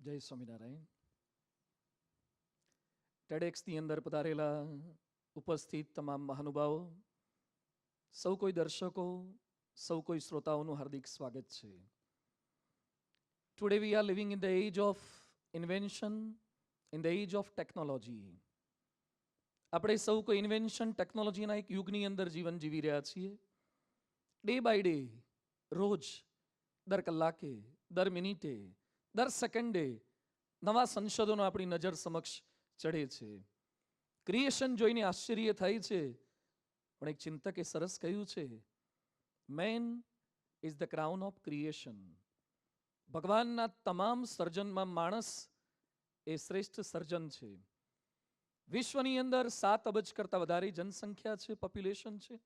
જય સ્વામિનારાયણ. ટેડેક્સની અંદર પધારેલા ઉપસ્થિત તમામ મહાનુભાવો, સૌ કોઈ દર્શકો, સૌ કોઈ શ્રોતાઓનું હાર્દિક સ્વાગત છે. Today we are living in the age of invention, in the age of technology. આપણે સૌ કોઈ ઇન્વેન્શન ટેકનોલોજીના એક યુગની અંદર જીવન જીવી રહ્યા છીએ. ડે બાય ડે, રોજ, દર કલાકે, દર મિનિટે, દર સેકન્ડે નવા સંશોધનો આપણી નજર સમક્ષ ચડે છે. ક્રિએશન જોઈને આશ્ચર્ય થાય છે, પણ એક ચિંતકે સરસ કહ્યું છે, main is the crown of creation. ભગવાનના તમામ સર્જનમાં માણસ એ શ્રેષ્ઠ સર્જન છે. વિશ્વની અંદર 7 અબજ કરતાં વધારે જનસંખ્યા છે, પોપ્યુલેશન છે.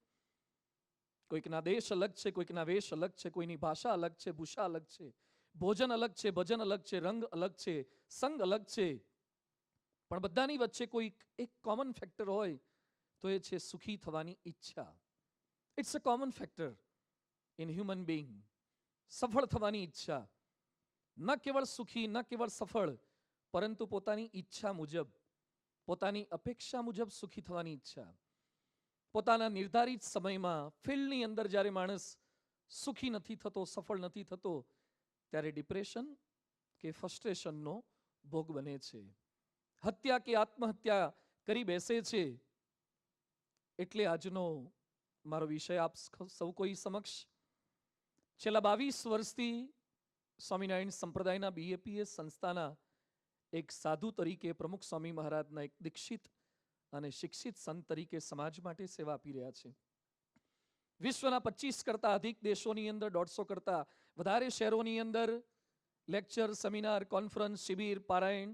કોઈકના દેશ અલગ છે, કોઈકના વેશ અલગ છે, કોઈની ભાષા અલગ છે, ભૂષા અલગ છે, ભોજન અલગ છે, ભજન અલગ છે, રંગ અલગ છે, સંગ અલગ છે. પણ બધાની વચ્ચે કોઈક એક કોમન ફેક્ટર હોય તો એ છે સુખી થવાની ઈચ્છા. It's a common factor in human being. સફળ થવાની ઈચ્છા. ન કેવળ સુખી, ન કેવળ સફળ, પરંતુ પોતાની ઈચ્છા મુજબ, પોતાની અપેક્ષા મુજબ સુખી થવાની ઈચ્છા. પોતાના નિર્ધારિત સમયમાં ફિલ્ડની અંદર જ્યારે માણસ સુખી નથી થતો, સફળ નથી થતો, ત્યારે ડિપ્રેશન કે ફ્રસ્ટ્રેશનનો ભોગ બને છે. હત્યા કે આત્મહત્યા કરી બેસે છે. એટલે આજનો મારો વિષય આપ સૌ કોઈ સમક્ષ છેલ્લા 22 વર્ષથી સ્વામિનારાયણ સંપ્રદાયના BAPS સંસ્થાના એક સાધુ તરીકે પ્રમુખ સ્વામી મહારાજના એક દીક્ષિત અને શિક્ષિત સંત તરીકે સમાજ માટે સેવા આપી રહ્યા છે. વિશ્વના 25 કરતાં અધિક દેશોની અંદર, 150 કરતાં વધારે શહેરોની અંદર લેક્ચર, સેમિનાર, કોન્ફરન્સ, શિબિર, પારાયણ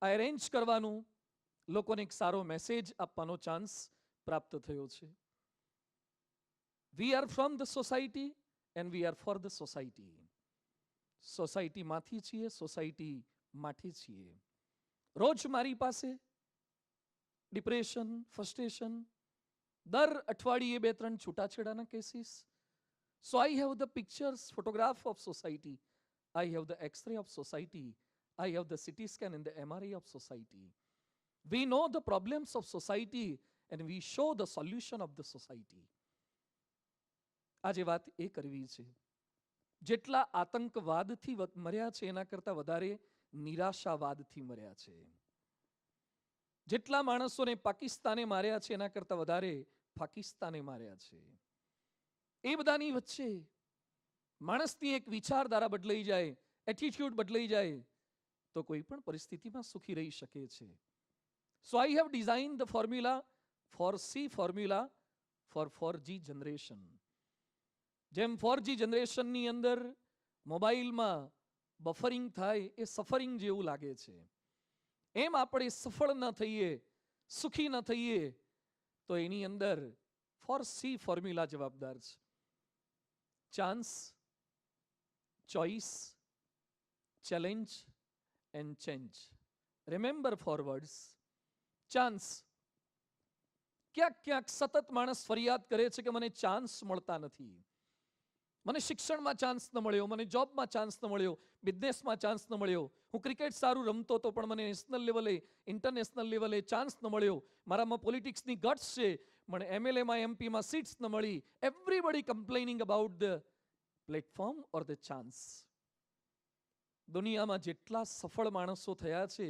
આ એરેન્જ કરવાનું, લોકોને એક સારો મેસેજ આપવાનો ચાન્સ પ્રાપ્ત થયો છે. We are from the society and we are for the society. સોસાયટીમાંથી છીએ, સોસાયટી માટે છીએ. રોજ મારી પાસે ડિપ્રેશન, ફ્રસ્ટ્રેશન, દર અઠવાડિયે 2-3 છૂટાછેડાના cases. So I have the pictures, photograph of society. I have the X-ray of society. I have the CT scan and the MRI of society. We know the problems of society and we show the solution of the society. આજે વાત એ કરવી છે, જેટલા આતંકવાદથી મર્યા છે એના કરતાં વધારે નિરાશાવાદથી મર્યા છે. જેટલા માણસોને પાકિસ્તાને માર્યા છે એના કરતાં વધારે પાકિસ્તાને માર્યા છે. એ બધાની વચ્ચે માણસની એક વિચારધારા બદલાઈ જાય, એટીટ્યુડ બદલાઈ જાય, તો કોઈ પણ પરિસ્થિતિમાં સુખી રહી શકે છે. So I have design the formula for C formula for 4G generation. જેમ 4G જનરેશનની અંદર મોબાઈલમાં બફરિંગ થાય એ સફરિંગ જેવું લાગે છે, એમ આપણે સફળ ન થઈએ, સુખી ન થઈએ, તો એની અંદર ફોર સી ફોર્મ્યુલા જવાબદાર છે. Chance, choice, challenge and change. Remember 4 words. Chance. ક્યાંક સતત માણસ ફરિયાદ કરે છે કે મને ચાન્સ મળતા નથી, મને શિક્ષણમાં ચાન્સ ન મળ્યો, મને જોબમાં ચાન્સ ન મળ્યો, બિઝનેસમાં ચાન્સ ન મળ્યો, હું ક્રિકેટ સારું રમતો હતો પણ મને નેશનલ લેવલે, ઇન્ટરનેશનલ લેવલે ચાન્સ ન મળ્યો, મારામાં પોલિટિક્સની ગટ્સ છે, મને MLAમાં MPમાં સીટ્સ ન મળી. Everybody complaining about the platform or the chance. દુનિયામાં જેટલા સફળ માણસો થયા છે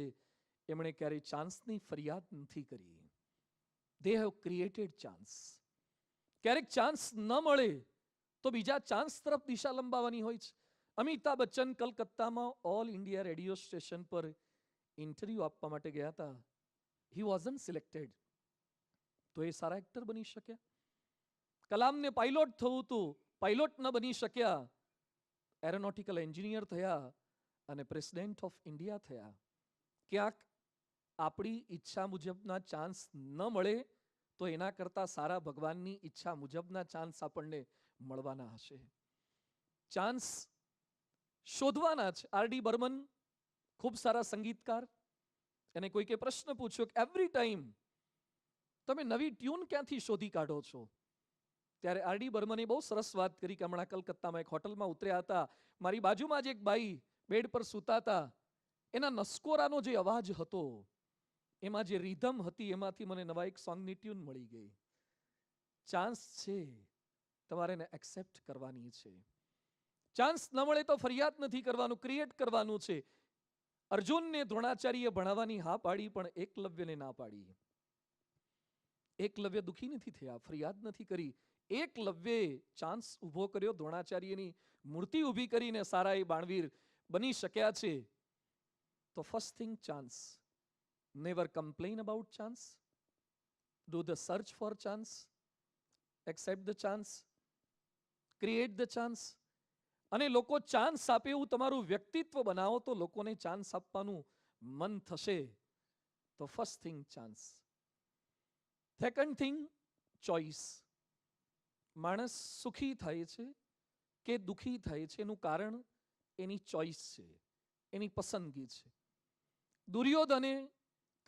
એમણે ક્યારેય ચાન્સની ફરિયાદ નથી કરી. They have created chance. ક્યારેક ચાન્સ ન મળે તો બીજા ચાન્સ તરફ દિશા લંબાવવાની હોય છે. અમિતાભ બચ્ચન કલકત્તામાં ઓલ ઇન્ડિયા રેડિયો સ્ટેશન પર ઇન્ટરવ્યૂ આપવા માટે ગયા હતા. હી વોઝન્ટ સિલેક્ટેડ, તો એ સારા એક્ટર બની શક્યા. કલામને પાયલોટ થવું હતું, પાયલોટ ન બની શક્યા, એરોનોટિકલ એન્જિનિયર થયા અને પ્રેસિડેન્ટ ઓફ ઇન્ડિયા થયા. ક્યાંક આપણી ઈચ્છા મુજબના ચાન્સ ન મળે તો એના કરતાં સારા ભગવાનની ઈચ્છા મુજબના ચાન્સ આપણને મળવાના હશે. ચાન્સ શોધવાના છે. RD બર્મન ખૂબ સારા સંગીતકાર, એને કોઈકે પ્રશ્ન પૂછ્યો કે એવરી ટાઈમ તમે નવી ટ્યુન ક્યાંથી શોધી કાઢો છો? ત્યારે RD બર્મને બહુ સરસ વાત કરી કે હમણાં કલકત્તામાં એક હોટલમાં ઉતર્યા હતા, મારી બાજુમાં જ એક બાઈ બેડ પર સૂતા હતા, એના નસકોરાનો જે અવાજ હતો, એમાં જે રિધમ હતી, એમાંથી મને નવા એક સોંગની ટ્યુન મળી ગઈ. ચાન્સ છે, તમારે એને એક્સેપ્ટ કરવાની છે. ચાન્સ ન મળે તો ફરિયાદ નથી કરવાનું, ક્રિએટ કરવાનું છે. અર્જુનને દ્રોણાચાર્યએ ભણાવવાની હા પાડી, પણ એકલવ્યને ના પાડી. એકલવ્ય દુખી નથી થયા, ફરિયાદ નથી કરી. એકલવ્યે ચાન્સ ઊભો કર્યો, દ્રોણાચાર્યની મૂર્તિ ઊભી કરીને સારા એ બાણવીર બની શક્યા છે. તો first thing, chance. Never complain about chance. Do the search for chance. Accept the chance. Create the chance. અને લોકો ચાન્સ આપે એવું તમારું વ્યક્તિત્વ બનાવો તો લોકોને ચાન્સ આપવાનું મન થશે. તો first thing, chance. Second thing, choice. માણસ સુખી થાય છે કે દુખી થાય છે, એનું કારણ એની ચોઇસ છે, એની પસંદગી છે. દુર્યોધને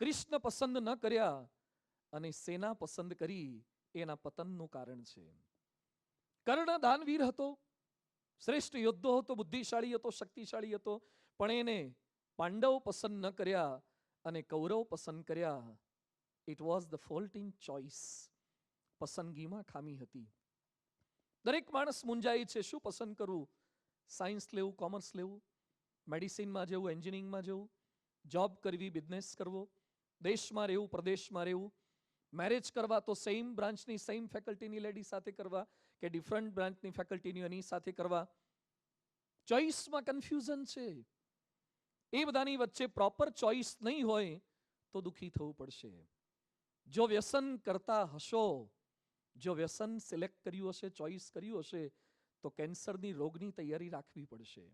કૃષ્ણ પસંદ ન કર્યા અને સેના પસંદ કરી, એના પતનનું કારણ છે. કર્ણ દાનવીર હતો, શ્રેષ્ઠ યોદ્ધો હતો, બુદ્ધિશાળી હતો, શક્તિશાળી હતો, પણ એને પાંડવ પસંદ ન કર્યા અને કૌરવ પસંદ કર્યા. It was the fault in choice. પસંદગીમાં ખામી હતી. દરેક માણસ મૂંઝાય છે, શું પસંદ કરવું? સાયન્સ લેવું, કોમર્સ લેવું, મેડિસિનમાં જવું, એન્જિનિયરિંગમાં જવું, જોબ કરવી, બિઝનેસ કરવો, દેશમાં રહેવું, પ્રદેશમાં રહેવું, મેરેજ કરવા તો સેમ બ્રાન્ચની સેમ ફેકલ્ટીની લેડી સાથે કરવા કે ડિફરન્ટ બ્રાન્ચની ફેકલ્ટીની એની સાથે કરવા. ચોઇસમાં કન્ફ્યુઝન છે. એ બધાની વચ્ચે પ્રોપર ચોઇસ નહીં હોય તો દુઃખી થવું પડશે. જો વ્યસન કરતા હશો, જો વ્યસન સિલેક્ટ કર્યું હશે, ચોઇસ કર્યું હશે, તો કેન્સરની રોગની તૈયારી રાખવી પડશે.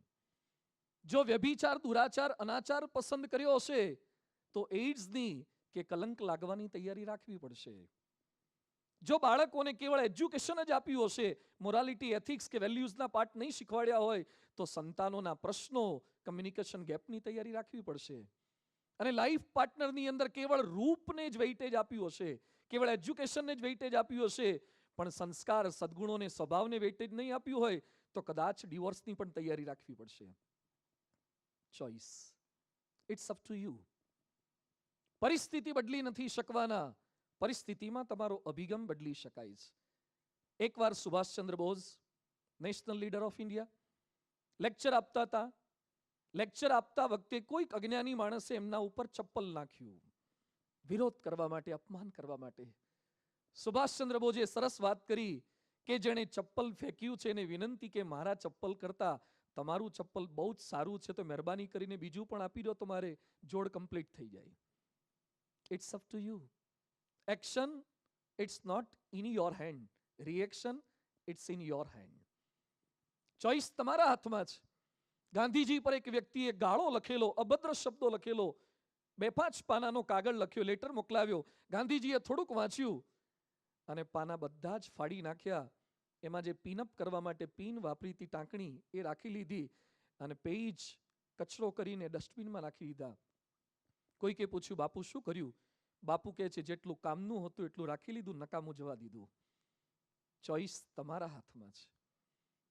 જો વ્યભિચાર, દુરાચાર, અનાચાર પસંદ કર્યો હશે, તો એઇડ્સની કે કલંક લાગવાની તૈયારી રાખવી પડશે. જો બાળકોને કેવળ એજ્યુકેશન જ આપ્યું હશે, મોરાલિટી, એથિક્સ કે વેલ્યુઝના પાઠ નહીં શીખવાડ્યા હોય, તો સંતાનોના પ્રશ્નો, કમ્યુનિકેશન ગેપની તૈયારી રાખવી પડશે. અને લાઈફ પાર્ટનરની અંદર કેવળ રૂપને જ વેઇટેજ આપ્યું હશે, કેવળ એજ્યુકેશનને જ વેઇટેજ આપ્યું હશે, પણ સંસ્કાર, સદગુણોને, સ્વભાવને વેઇટેજ નહીં આપ્યું હોય, તો કદાચ ડિવોર્સની પણ તૈયારી રાખવી પડશે. Choice. It's up to you. પરિસ્થિતિ બદલી નથી શકવાના, પરિસ્થિતિમાં તમારો અભિગમ બદલી શકાય છે. એકવાર Subhash Chandra Bose, national leader of India, lecture આપતા હતા. લેક્ચર આપતા વખતે કોઈક અજ્ઞાની માણસે એમના ઉપર ચપ્પલ નાખ્યું, વિરોધ કરવા માટે, અપમાન કરવા માટે. સુભાષચંદ્ર બોઝે સરસ વાત કરી કે જેણે ચપ્પલ ફેંક્યું છે એને વિનંતી કે મારા ચપ્પલ કરતા તમારું ચપ્પલ બહુ જ સારું છે, તો મહેરબાની કરીને બીજું પણ આપી દો, તમારે જોડ કમ્પ્લીટ થઈ જાય. It's up to you. Action, it's not in your hand. Reaction, it's in your hand. Choice તમારા હાથમાં છે. ગાંધીજી પર એક વ્યક્તિએ ગાળો લખેલો, અભદ્ર શબ્દો લખેલો, 2-5 પાનાનો કાગળ લખ્યો, લેટર મોકલાવ્યો. ગાંધીજીએ થોડુંક વાંચ્યું અને પાના બધા જ ફાડી નાખ્યા. એમાં જે પિનઅપ કરવા માટે પિન વાપરી હતી, ટાંકણી, એ રાખી લીધી અને પેજ કચરો કરીને ડસ્ટબિનમાં નાખી દીધા. કોઈકે પૂછ્યું, બાપુ શું કર્યું? બાપુ કહે છે, જેટલું કામનું હતું એટલું રાખી લીધું, નકામું જવા દીધું. ચોઇસ તમારા હાથમાં છે.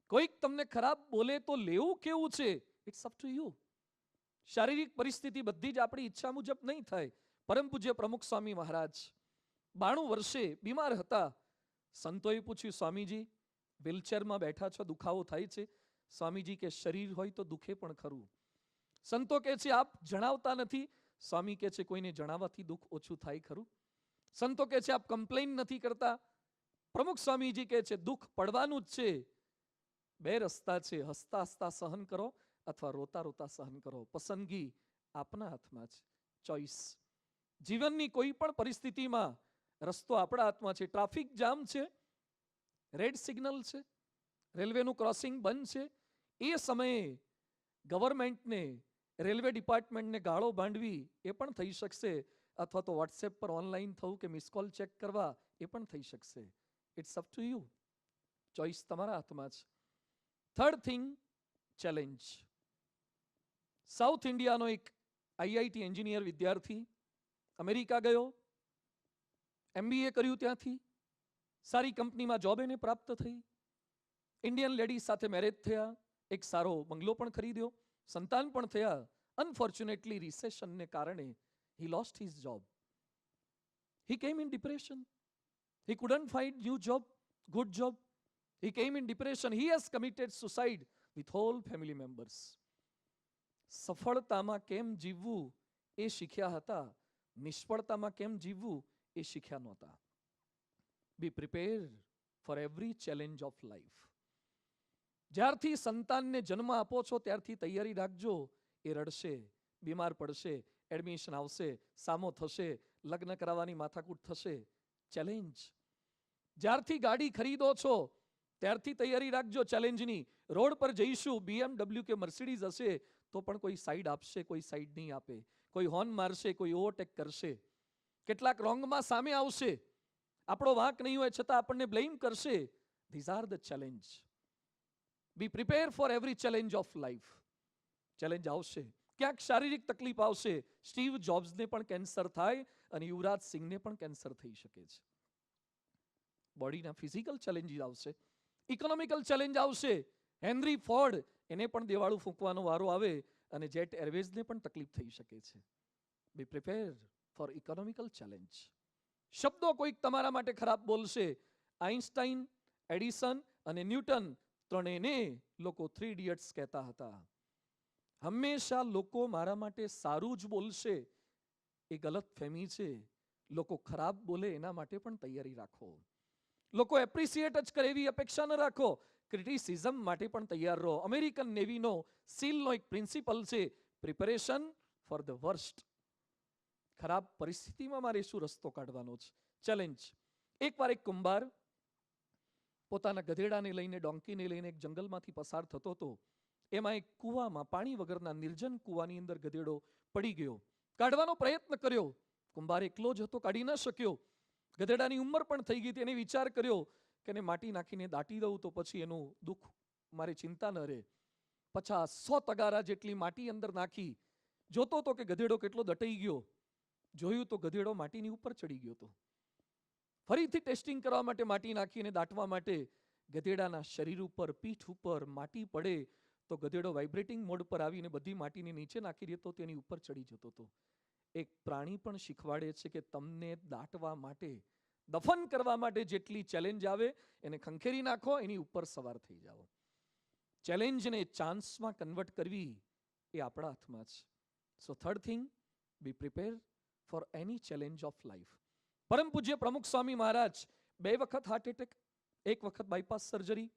કોઈક તમને ખરાબ બોલે તો લેવું કેવું છે, ઇટ્સ અપ ટુ યુ. શારીરિક પરિસ્થિતિ બધી જ આપણી ઈચ્છા મુજબ નહીં થાય. પરમ પૂજ્ય પ્રમુખ સ્વામી મહારાજ 92 વર્ષે બીમાર હતા. સંતોએ પૂછ્યું, સ્વામીજી વ્હીલચેરમાં બેઠા છો, દુખાવો થાય છે? સ્વામીજી કે શરીર હોય તો દુખે પણ ખરું. સંતો કહે છે, આપ જણાવતા નથી. સ્વામી કહે છે, કોઈને જણાવવાથી દુઃખ ઓછું થાય ખરું? સંતો કહે છે, આપ કમ્પ્લેન નથી કરતા. પ્રમુખ સ્વામીજી કહે છે, દુઃખ પડવાનું જ છે. 2 રસ્તા છે, હસતા હસતા સહન કરો અથવા રોતા રોતા સહન કરો. પસંદગી આપના હાથમાં છે. ચોઇસ. જીવનની કોઈ પણ પરિસ્થિતિમાં રસ્તો આપણા હાથમાં છે. ટ્રાફિક જામ છે, રેડ સિગ્નલ છે, રેલવેનું ક્રોસિંગ બંધ છે, એ સમયે ગવર્મેન્ટને, રેલવે ડિપાર્ટમેન્ટને ગાળો બાંધવી એ પણ થઈ શકશે, અથવા તો વોટ્સએપ પર ઓનલાઈન થવું કે મિસ કોલ ચેક કરવા એ પણ થઈ શકશે. It's up to you. Choice તમારા હાથમાં છે. Third thing, challenge. સાઉથ ઇન્ડિયાનો એક આઈઆઈટી એન્જિનિયર વિદ્યાર્થી અમેરિકા ગયો, MBA કર્યું, ત્યાંથી સારી કંપનીમાં જોબ એને પ્રાપ્ત થઈ, ઇન્ડિયન લેડી સાથે મેરેજ થયા, એક સારો બંગલો પણ ખરીદ્યો, સંતાન પણ થયા. અનફોર્ચ્યુનેટલી રિસેશનને કારણે he lost his job. He came in depression. He couldn't find new job, good job. He came in depression. He has committed suicide with whole family members. સફળતામાં કેમ જીવવું એ શીખ્યા હતા, નિષ્ફળતામાં કેમ જીવવું એ શીખ્યા નહોતા. Be prepare for every challenge of life. જ્યારથી સંતાનને જન્મ આપો છો ત્યારથી તૈયારી રાખજો. એ રડશે, બીમાર પડશે, એડમિશન આવશે, સામો થશે, લગ્ન કરાવવાની માથાકૂટ થશે. ચેલેન્જ. જ્યારથી ગાડી ખરીદો છો ત્યારથી તૈયારી રાખજો ચેલેન્જની. રોડ પર જઈશું, BMW કે મર્સિડીઝ હશે તો પણ કોઈ સાઈડ આપશે, કોઈ સાઈડ નહીં આપે, કોઈ હોર્ન મારશે, કોઈ ઓવરટેક કરશે, કેટલાક રોંગમાં સામે આવશે, આપણો વાંક નહીં હોય છતાં આપણને બ્લેમ કરશે. These are the challenge. Be prepare for every challenge of life. Challenge આવશે, ક્યાંક શારીરિક તકલીફ આવશે. સ્ટીવ જોબ્સને પણ કેન્સર થાય અને યુવરાજ સિંહને પણ કેન્સર થઈ શકે છે. બોડીના ફિઝિકલ ચેલેન્જીસ આવશે, ઇકોનોમિકલ ચેલેન્જ આવશે. હેનરી ફોર્ડ, એને પણ દેવાળું ફૂંકવાનો વારો આવે અને જેટ એરવેઝને પણ તકલીફ થઈ શકે છે. બી પ્રિપેર ફોર ઇકોનોમિકલ ચેલેન્જ. શબ્દો કોઈક તમારા માટે ખરાબ બોલશે. આઇન્સ્ટાઈન, એડિસન અને ન્યૂટન ત્રણેયને લોકો 3 ઇડિયટ્સ કહેતા હતા. હંમેશા લોકો મારા માટે સારું જ બોલશે એ ગલત ફહેમી છે. લોકો ખરાબ બોલે એના માટે પણ તૈયારી રાખો. લોકો એપ્રિસિએટ જ કરે એવી અપેક્ષા ન રાખો. ક્રિટિસિઝમ માટે પણ તૈયાર રહો. અમેરિકન નેવીનો સીલનો એક પ્રિન્સિપલ છે, પ્રિપેરેશન ફોર ધ વર્સ્ટ. ખરાબ પરિસ્થિતિમાં મારે શું રસ્તો કાઢવાનો છે. ચેલેન્જ. એકવાર એક કુંભાર પોતાના ગધેડાને લઈને, ડોંકીને લઈને એક જંગલમાંથી પસાર થતો હતો. એમાં એક કૂવામાં, પાણી વગરના નિર્જન કૂવાની અંદર ગધેડો પડી ગયો. કાઢવાનો પ્રયત્ન કર્યો. કુંભાર એકલો જ હતો, કાઢી ન શક્યો. ગધેડાની ઉંમર પણ થઈ ગઈ હતી. એને વિચાર કર્યો કે એને માટી નાખીને દાટી દઉં તો પછી એનું દુઃખ મારી ચિંતા ન રહે. 50-100 તગારા જેટલી માટી અંદર નાખી. જોતો તો કે ગધેડો કેટલો દટાઈ ગયો. જોયું તો ગધેડો માટીની ઉપર ચડી ગયો હતો. ફરીથી ટેસ્ટિંગ કરવા માટે માટી નાખીને દાટવા માટે ગધેડાના શરીર ઉપર, પીઠ ઉપર માટી પડે તો ગધેડો વાઇબ્રેટિંગ મોડ પર આવીને બધી માટીને નીચે નાખી દેતો, તેની ઉપર ચડી જતો હતો. એક પ્રાણી પણ શીખવાડે છે કે તમને દાટવા માટે, દફન કરવા માટે જેટલી ચેલેન્જ આવે એને ખંખેરી નાખો, એની ઉપર સવાર થઈ જાઓ. ચેલેન્જને ચાન્સમાં કન્વર્ટ કરવી એ આપણા હાથમાં છે. So third thing, be prepare for any challenge of life. પરમ પૂજ્ય પ્રમુખ સ્વામી મહારાજ 2 વખત હાર્ટ એટેક, 1 વખત બાયપાસ સર્જરી,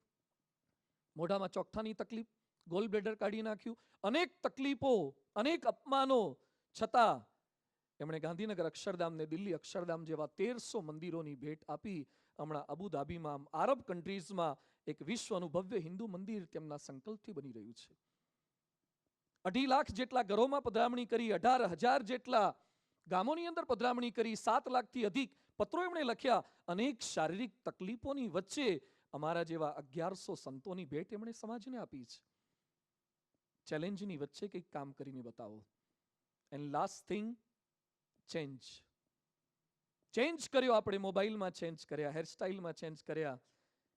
મોઢામાં ચોકઠાની તકલીફ, ગોલ બ્લેડર કાઢી નાખ્યું, અનેક તકલીફો, અનેક અપમાનો છતાં એમણે ગાંધીનગર અક્ષરધામને, દિલ્હી અક્ષરધામ જેવા 1300 મંદિરોની ભેટ આપી. હમણાં અબુધાબીમાં, આરબ કન્ટ્રીઝમાં એક વિશ્વનું ભવ્ય હિન્દુ મંદિર તેમના સંકલ્પથી બની રહ્યું છે. 2.5 લાખ જેટલા ઘરોમાં પધરામણી કરી, 18,000 જેટલા ગામોની અંદર પધરામણી કરી, 7 લાખથી અધિક પત્રો એમણે લખ્યા. અનેક શારીરિક તકલીફોની વચ્ચે અમારા જેવા 1100 સંતોની ભેટ એમણે સમાજને આપી છે. ચેલેન્જની વચ્ચે કંઈક કામ કરીને બતાવો. And last thing, change. Change કર્યો આપણે. મોબાઈલમાં ચેન્જ કર્યા, હેરસ્ટાઈલમાં ચેન્જ કર્યા,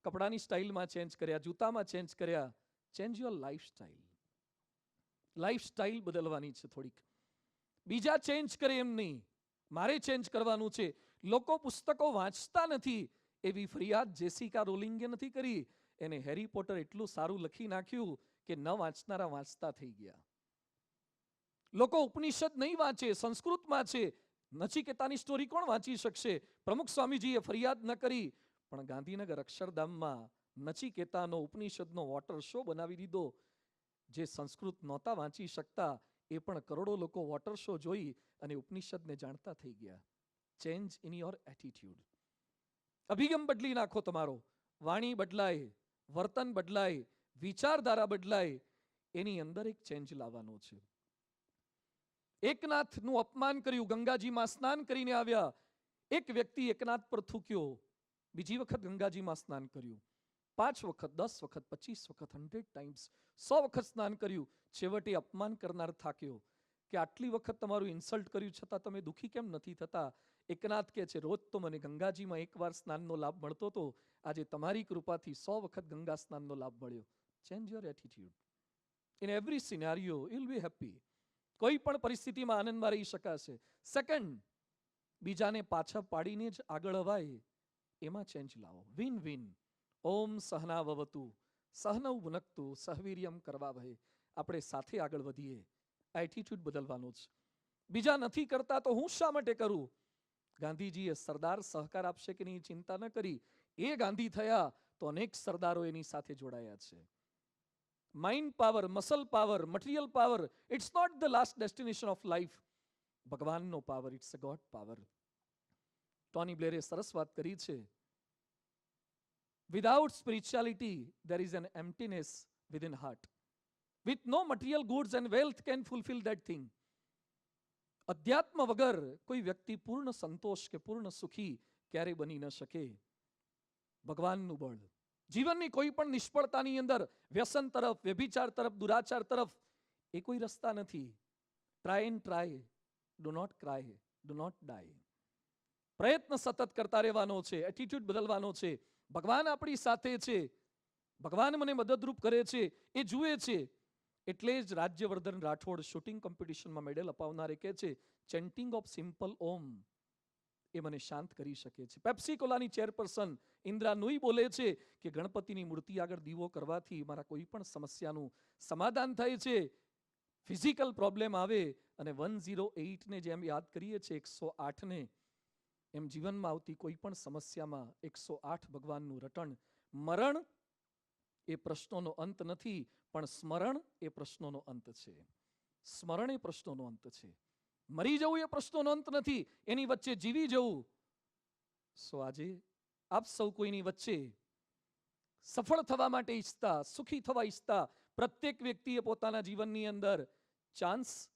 કપડાની સ્ટાઈલમાં ચેન્જ કર્યા, જૂતામાં ચેન્જ કર્યા. Change your lifestyle. લાઈફસ્ટાઈલ બદલવાની છે થોડીક. બીજા ચેન્જ કરે એમ નહીં, મારે ચેન્જ કરવાનું છે. લોકો પુસ્તકો વાંચતા નથી એવી ફરિયાદ જેસિકા રોલિંગે નથી કરી. એને હેરી પોટર એટલું સારું લખી નાખ્યું કે ન વાંચનારા વાંચતા થઈ ગયા. લોકો ઉપનિષદ નહીં વાંચે, સંસ્કૃતમાં છે. નચિકેતાની સ્ટોરી કોણ વાંચી શકશે? પ્રમુખ સ્વામીજીએ ફરિયાદ ન કરી, પણ ગાંધીનગર અક્ષરધામમાં નચિકેતાનો ઉપનિષદનો વોટર શો બનાવી દીધો. જે સંસ્કૃત નહોતા વાંચી શકતા એ પણ કરોડો લોકો વોટર શો જોઈ અને ઉપનિષદને જાણતા થઈ ગયા. Change in your attitude. અભિગમ બદલી નાખો તમારો. વાણી બદલાય, વર્તન બદલાય, વિચારધારા બદલાય. એની અંદર એક ચેન્જ લાવવાનો છે. એકનાથનું અપમાન કર્યું, ગંગાજીમાં સ્નાન કરીને આવ્યા. એક વ્યક્તિ એકનાથ પર થૂક્યો, બીજી વખત ગંગાજીમાં સ્નાન કર્યું, 5 વખત, 10 વખત, 25 વખત, 100 ટાઈમ્સ, 100 વખત સ્નાન કર્યું. છેવટે અપમાન કરનાર થાક્યો કે આટલી વખત તમારું ઇન્સલ્ટ કર્યું છતાં તમે દુઃખી કેમ નથી થતા? એકનાથ કહે છે, રોજ તો મને ગંગાજીમાં એકવાર સ્નાનનો લાભ મળતો હતો, આજે તમારી કૃપાથી 100 વખત ગંગા સ્નાનનો લાભ મળ્યો. Change your attitude. In every scenario you will be happy. કોઈ પણ પરિસ્થિતિમાં આનંદમાં રહી શકાશે. સેકન્ડ, બીજાને પાછા પાડીને જ આગળ અવાય, એમાં ચેન્જ લાવો. Win win. ઓમ સહના વવતુ સહનૌ ભુનક્તુ સહવીર્યમ કરવાવહે. આપણે સાથે આગળ વધીએ. આ એટીટ્યુડ બદલવાનો છે. બીજા નથી કરતા તો હું શા માટે કરું? ગાંધીજીએ સરદાર સહકાર આપશે કે નહીં ચિંતા ન કરી. એ ગાંધી થયા તો અનેક સરદારો એની સાથે જોડાયા છે. Mind power, muscle power, material power, it's not the last destination of life. ભગવાનનો power, it's a god power. Tony બ્લેરે સરસ વાત કરી છે. Without spirituality there is an emptiness within heart. With no material goods and wealth can fulfill that thing. અધ્યાત્મ વગર કોઈ વ્યક્તિ પૂર્ણ સંતોષ કે પૂર્ણ સુખી ક્યારે બની ન શકે. ભગવાનનું બળ. જીવનની કોઈ પણ નિષ્ફળતાની અંદર વ્યસન તરફ, વ્યભિચાર તરફ, દુરાચાર તરફ એ કોઈ રસ્તા નથી. Try and try, do not cry, do not die. પ્રયત્ન સતત કરતા રહેવાનો છે, એટીટ્યુડ બદલવાનો છે. ભગવાન આપણી સાથે છે, ભગવાન મને મદદરૂપ કરે છે, એ જુએ છે. એટલે જ રાજ્યવર્ધન રાઠોડ શૂટિંગ કોમ્પિટિશનમાં મેડલ અપાવનારે કહે છે, ચેન્ટિંગ ઓફ સિમ્પલ ઓમ એ મને શાંત કરી શકે છે. પેપ્સી કોલાની ચેરપર્સન ઇન્દ્રા નુઈ બોલે છે કે ગણપતિની મૂર્તિ આગળ દીવો કરવાથી મારા કોઈ પણ સમસ્યાનું સમાધાન થાય છે. ફિઝિકલ પ્રોબ્લેમ આવે અને 108 ને જેમ યાદ કરીએ છીએ 108 ને, એમ જીવનમાં આવતી કોઈ પણ સમસ્યામાં 108 ભગવાનનું રટણ. મરણ એ પ્રશ્નોનો અંત નથી, પણ સ્મરણ એ પ્રશ્નોનો અંત છે. સ્મરણ એ પ્રશ્નોનો અંત છે. મરી જવું એ પ્રશ્નોનો અંત નથી, એની વચ્ચે જીવી જવું. સો આજે આપ સૌ કોઈની વચ્ચે સફળ થવા માટે ઈચ્છતા, સુખી થવા ઈચ્છતા પ્રત્યેક વ્યક્તિએ પોતાના જીવનની અંદર ચાન્સ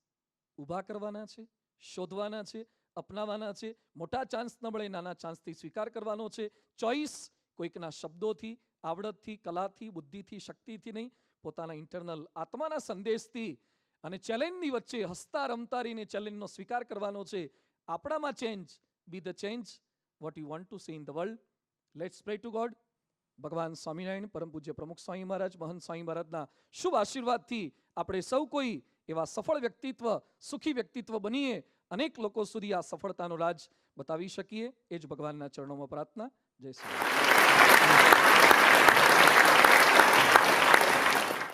ઊભા કરવાના છે, શોધવાના છે, અપનાવવાના છે. મોટા ચાન્સ ન મળે, નાના ચાન્સથી સ્વીકાર કરવાનો છે. ચોઈસ કોઈકના શબ્દોથી, આવડતથી, કલાથી, બુદ્ધિથી, શક્તિથી નહીં, પોતાના ઇન્ટરનલ આત્માના સંદેશથી અને ચેલેન્જની વચ્ચે હસતા રમતા રહીને ચેલેન્જનો સ્વીકાર કરવાનો છે. આપણામાં change, B the change what you want to C in the world. Let's pre two God. ભગવાન સ્વામિનારાયણ, પરમ પૂજ્ય પ્રમુખ સ્વામી મહારાજ, મહંત સ્વામી મહારાજના શુભ આશીર્વાદથી આપણે સૌ કોઈ એવા સફળ વ્યક્તિત્વ, સુખી વ્યક્તિત્વ બનીએ, અનેક લોકો સુધી આ સફળતાનો રાજ બતાવી શકીએ. એ જ ભગવાનના ચરણોમાં પ્રાર્થના. જય શ્રી કૃષ્ણ.